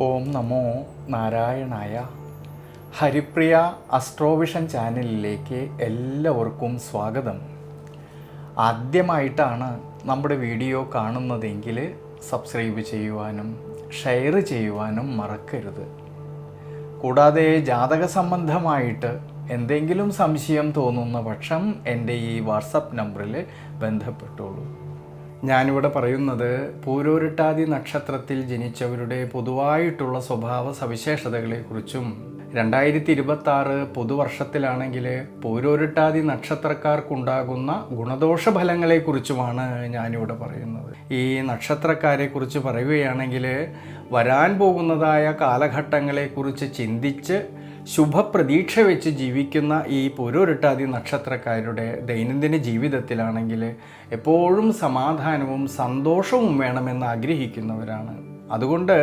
ഓം നമോ നാരായണായ. ഹരിപ്രിയ അസ്ട്രോവിഷൻ ചാനലിലേക്ക് എല്ലാവർക്കും സ്വാഗതം. ആദ്യമായിട്ടാണ് നമ്മുടെ വീഡിയോ കാണുന്നതെങ്കിൽ സബ്സ്ക്രൈബ് ചെയ്യുവാനും ഷെയർ ചെയ്യുവാനും മറക്കരുത്. കൂടാതെ ജാതക സംബന്ധമായിട്ട് എന്തെങ്കിലും സംശയം തോന്നുന്ന പക്ഷം എൻ്റെ ഈ വാട്സപ്പ് നമ്പറിൽ ബന്ധപ്പെട്ടോളൂ. ഞാനിവിടെ പറയുന്നത് പൂരോരുട്ടാതി നക്ഷത്രത്തിൽ ജനിച്ചവരുടെ പൊതുവായിട്ടുള്ള സ്വഭാവ സവിശേഷതകളെക്കുറിച്ചും 2026 പുതുവർഷത്തിലാണെങ്കിൽ പൂരോരുട്ടാതി നക്ഷത്രക്കാർക്കുണ്ടാകുന്ന ഗുണദോഷ ഫലങ്ങളെക്കുറിച്ചുമാണ് ഞാനിവിടെ പറയുന്നത്. ഈ നക്ഷത്രക്കാരെക്കുറിച്ച് പറയുകയാണെങ്കിൽ വരാൻ പോകുന്നതായ കാലഘട്ടങ്ങളെക്കുറിച്ച് ചിന്തിച്ച് ശുഭപ്രതീക്ഷ വെച്ച് ജീവിക്കുന്ന ഈ പൂരോരുട്ടാതി നക്ഷത്രക്കാരുടെ ദൈനംദിന ജീവിതത്തിലാണെങ്കിൽ എപ്പോഴും സമാധാനവും സന്തോഷവും വേണമെന്ന് ആഗ്രഹിക്കുന്നവരാണ്. അതുകൊണ്ട്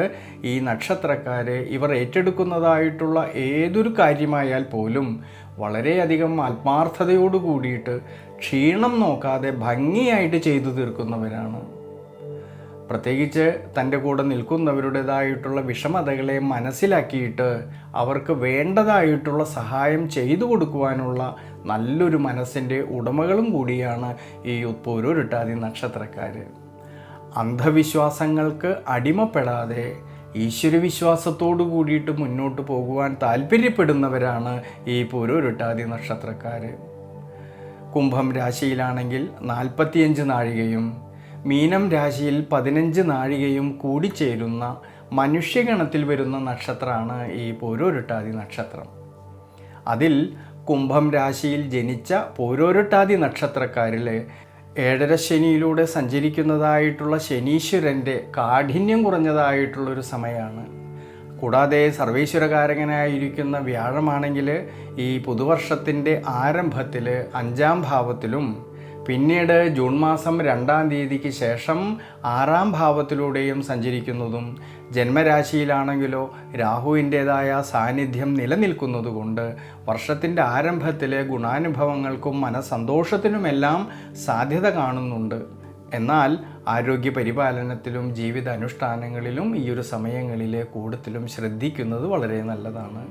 ഈ നക്ഷത്രക്കാരെ ഇവർ ഏറ്റെടുക്കുന്നതായിട്ടുള്ള ഏതൊരു കാര്യമായാൽ പോലും വളരെയധികം ആത്മാർത്ഥതയോട് കൂടിയിട്ട് ക്ഷീണം നോക്കാതെ ഭംഗിയായിട്ട് ചെയ്തു തീർക്കുന്നവരാണ്. പ്രത്യേകിച്ച് തൻ്റെ കൂടെ നിൽക്കുന്നവരുടേതായിട്ടുള്ള വിഷമതകളെ മനസ്സിലാക്കിയിട്ട് അവർക്ക് വേണ്ടതായിട്ടുള്ള സഹായം ചെയ്തു കൊടുക്കുവാനുള്ള നല്ലൊരു മനസ്സിൻ്റെ ഉടമകളും കൂടിയാണ് ഈ പൂരോരുട്ടാതി നക്ഷത്രക്കാർ. അന്ധവിശ്വാസങ്ങൾക്ക് അടിമപ്പെടാതെ ഈശ്വരവിശ്വാസത്തോടു കൂടിയിട്ട് മുന്നോട്ട് പോകുവാൻ താല്പര്യപ്പെടുന്നവരാണ് ഈ പൂരോരുട്ടാതി നക്ഷത്രക്കാർ. കുംഭം രാശിയിലാണെങ്കിൽ 45 നാഴികയും മീനം രാശിയിൽ 15 നാഴികയും കൂടിച്ചേരുന്ന മനുഷ്യഗണത്തിൽ വരുന്ന നക്ഷത്രമാണ് ഈ പൂരോരുട്ടാതി നക്ഷത്രം. അതിൽ കുംഭം രാശിയിൽ ജനിച്ച പൂരോരുട്ടാതി നക്ഷത്രക്കാരിൽ 7.5 ശനിയിലൂടെ സഞ്ചരിക്കുന്നതായിട്ടുള്ള ശനീശ്വരൻ്റെ കാഠിന്യം കുറഞ്ഞതായിട്ടുള്ളൊരു സമയമാണ്. കൂടാതെ സർവേശ്വരകാരകനായിരിക്കുന്ന വ്യാഴമാണെങ്കിൽ ഈ പുതുവർഷത്തിൻ്റെ ആരംഭത്തിൽ 5-ാം ഭാവത്തിലും പിന്നീട് ജൂൺ മാസം 2-ാം തീയതിക്ക് ശേഷം 6-ാം ഭാവത്തിലൂടെയും സഞ്ചരിക്കുന്നതും ജന്മരാശിയിലാണെങ്കിലോ രാഹുവിൻ്റേതായ സാന്നിധ്യം നിലനിൽക്കുന്നതുകൊണ്ട് വർഷത്തിൻ്റെ ആരംഭത്തിലെ ഗുണാനുഭവങ്ങൾക്കും മനസ്സന്തോഷത്തിനുമെല്ലാം സാധ്യത കാണുന്നുണ്ട്. എന്നാൽ ആരോഗ്യ പരിപാലനത്തിലും ജീവിത അനുഷ്ഠാനങ്ങളിലും ഈ ഒരു സമയങ്ങളിൽ കൂടുതലും ശ്രദ്ധിക്കുന്നത് വളരെ നല്ലതാണ്.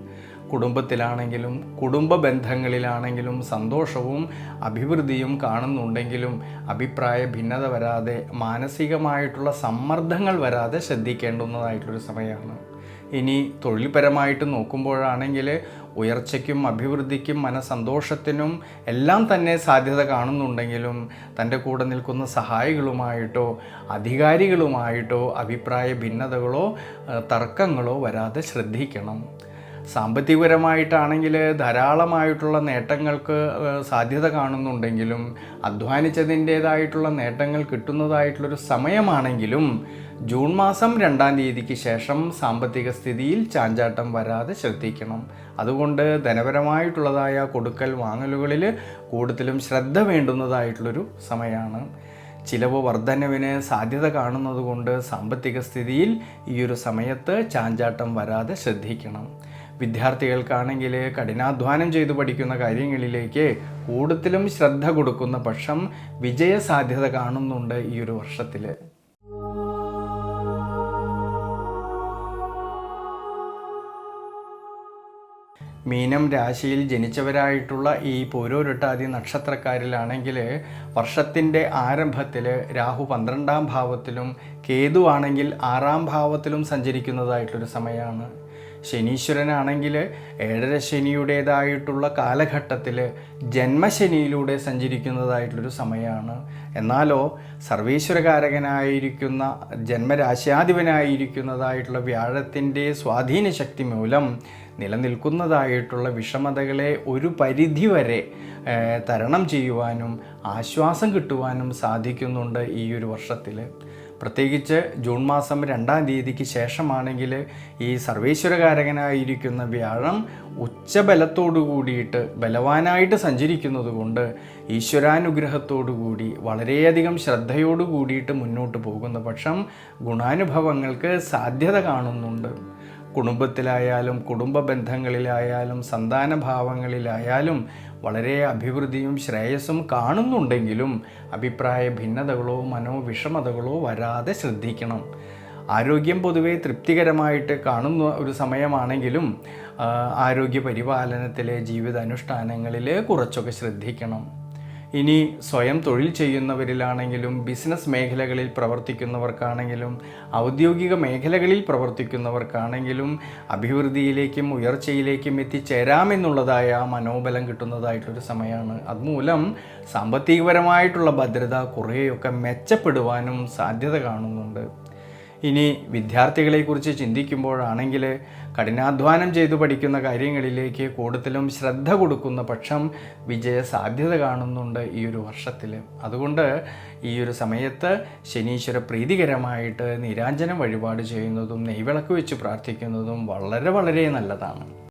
കുടുംബത്തിലാണെങ്കിലും കുടുംബ ബന്ധങ്ങളിലാണെങ്കിലും സന്തോഷവും അഭിവൃദ്ധിയും കാണുന്നുണ്ടെങ്കിലും അഭിപ്രായ ഭിന്നത വരാതെ മാനസികമായിട്ടുള്ള സമ്മർദ്ദങ്ങൾ വരാതെ ശ്രദ്ധിക്കേണ്ടുന്നതായിട്ടുള്ളൊരു സമയമാണ്. ഇനി തൊഴിൽപരമായിട്ട് നോക്കുമ്പോഴാണെങ്കിൽ ഉയർച്ചയ്ക്കും അഭിവൃദ്ധിക്കും മനസ്സന്തോഷത്തിനും എല്ലാം തന്നെ സാധ്യത കാണുന്നുണ്ടെങ്കിലും തൻ്റെ കൂടെ നിൽക്കുന്ന സഹായികളുമായിട്ടോ അധികാരികളുമായിട്ടോ അഭിപ്രായ ഭിന്നതകളോ തർക്കങ്ങളോ വരാതെ ശ്രദ്ധിക്കണം. സാമ്പത്തികപരമായിട്ടാണെങ്കിൽ ധാരാളമായിട്ടുള്ള നേട്ടങ്ങൾക്ക് സാധ്യത കാണുന്നുണ്ടെങ്കിലും അധ്വാനിച്ചതിൻ്റേതായിട്ടുള്ള നേട്ടങ്ങൾ കിട്ടുന്നതായിട്ടുള്ളൊരു സമയമാണെങ്കിലും ജൂൺ മാസം 2-ാം തീയതിക്ക് ശേഷം സാമ്പത്തിക സ്ഥിതിയിൽ ചാഞ്ചാട്ടം വരാതെ ശ്രദ്ധിക്കണം. അതുകൊണ്ട് ധനപരമായിട്ടുള്ളതായ കൊടുക്കൽ വാങ്ങലുകളിൽ കൂടുതലും ശ്രദ്ധ വേണ്ടുന്നതായിട്ടുള്ളൊരു സമയമാണ്. ചിലവ് വർധനവിന് സാധ്യത കാണുന്നതുകൊണ്ട് സാമ്പത്തിക സ്ഥിതിയിൽ ഈ ഒരു സമയത്ത് ചാഞ്ചാട്ടം വരാതെ ശ്രദ്ധിക്കണം. വിദ്യാർത്ഥികൾക്കാണെങ്കിൽ കഠിനാധ്വാനം ചെയ്തു പഠിക്കുന്ന കാര്യങ്ങളിലേക്ക് കൂടുതലും ശ്രദ്ധ കൊടുക്കുന്ന പക്ഷം വിജയ സാധ്യത കാണുന്നുണ്ട് ഈ ഒരു വർഷത്തിൽ. മീനം രാശിയിൽ ജനിച്ചവരായിട്ടുള്ള ഈ പൂരോരുട്ടാതി നക്ഷത്രക്കാരിലാണെങ്കിൽ വർഷത്തിൻ്റെ ആരംഭത്തിൽ രാഹു 12-ാം ഭാവത്തിലും കേതു ആണെങ്കിൽ 6-ാം ഭാവത്തിലും സഞ്ചരിക്കുന്നതായിട്ടൊരു സമയമാണ്. ശനീശ്വരനാണെങ്കിൽ 7.5 ശനിയുടേതായിട്ടുള്ള കാലഘട്ടത്തിൽ ജന്മശനിയിലൂടെ സഞ്ചരിക്കുന്നതായിട്ടുള്ളൊരു സമയമാണ്. എന്നാലോ സർവേശ്വരകാരകനായിരിക്കുന്ന ജന്മരാശ്യാധിപനായിരിക്കുന്നതായിട്ടുള്ള വ്യാഴത്തിൻ്റെ സ്വാധീന ശക്തി മൂലം നിലനിൽക്കുന്നതായിട്ടുള്ള വിഷമതകളെ ഒരു പരിധിവരെ തരണം ചെയ്യുവാനും ആശ്വാസം കിട്ടുവാനും സാധിക്കുന്നുണ്ട് ഈ ഒരു വർഷത്തിൽ. പ്രത്യേകിച്ച് ജൂൺ മാസം 2-ാം തീയതിക്ക് ശേഷമാണെങ്കിൽ ഈ സർവേശ്വരകാരകനായിരിക്കുന്ന വ്യാഴം ഉച്ചബലത്തോടു കൂടിയിട്ട് ബലവാനായിട്ട് സഞ്ചരിക്കുന്നത് കൊണ്ട് ഈശ്വരാനുഗ്രഹത്തോടു കൂടി വളരെയധികം ശ്രദ്ധയോടു കൂടിയിട്ട് മുന്നോട്ട് പോകുന്ന പക്ഷം ഗുണാനുഭവങ്ങൾക്ക് സാധ്യത കാണുന്നുണ്ട്. കുടുംബത്തിലായാലും കുടുംബ ബന്ധങ്ങളിലായാലും സന്താനഭാവങ്ങളിലായാലും വളരെ അഭിവൃദ്ധിയും ശ്രേയസ്സും കാണുന്നുണ്ടെങ്കിലും അഭിപ്രായ ഭിന്നതകളോ മനോവിഷമതകളോ വരാതെ ശ്രദ്ധിക്കണം. ആരോഗ്യം പൊതുവെ തൃപ്തികരമായിട്ട് കാണുന്ന ഒരു സമയമാണെങ്കിലും ആരോഗ്യ പരിപാലനത്തിലെ ജീവിതാനുഷ്ഠാനങ്ങളിൽ കുറച്ചൊക്കെ ശ്രദ്ധിക്കണം. ഇനി സ്വയം തൊഴിൽ ചെയ്യുന്നവരിലാണെങ്കിലും ബിസിനസ് മേഖലകളിൽ പ്രവർത്തിക്കുന്നവർക്കാണെങ്കിലും ഔദ്യോഗിക മേഖലകളിൽ പ്രവർത്തിക്കുന്നവർക്കാണെങ്കിലും അഭിവൃദ്ധിയിലേക്കും ഉയർച്ചയിലേക്കും എത്തിച്ചേരാമെന്നുള്ളതായ മനോബലം കിട്ടുന്നതായിട്ടൊരു സമയമാണ്. അതുമൂലം സാമ്പത്തികപരമായിട്ടുള്ള ഭദ്രത കുറേയൊക്കെ മെച്ചപ്പെടുവാനും സാധ്യത കാണുന്നുണ്ട്. ഇനി വിദ്യാർത്ഥികളെക്കുറിച്ച് ചിന്തിക്കുമ്പോഴാണെങ്കിൽ കഠിനാധ്വാനം ചെയ്തു പഠിക്കുന്ന കാര്യങ്ങളിലേക്ക് കൂടുതലും ശ്രദ്ധ കൊടുക്കുന്ന പക്ഷം വിജയ സാധ്യത കാണുന്നുണ്ട് ഈ ഒരു വർഷത്തിൽ. അതുകൊണ്ട് ഈ ഒരു സമയത്ത് ശനീശ്വര പ്രീതികരമായിട്ട് നീരാഞ്ജനം വഴിപാട് ചെയ്യുന്നതും നെയ്വിളക്ക് വെച്ച് പ്രാർത്ഥിക്കുന്നതും വളരെ വളരെ നല്ലതാണ്.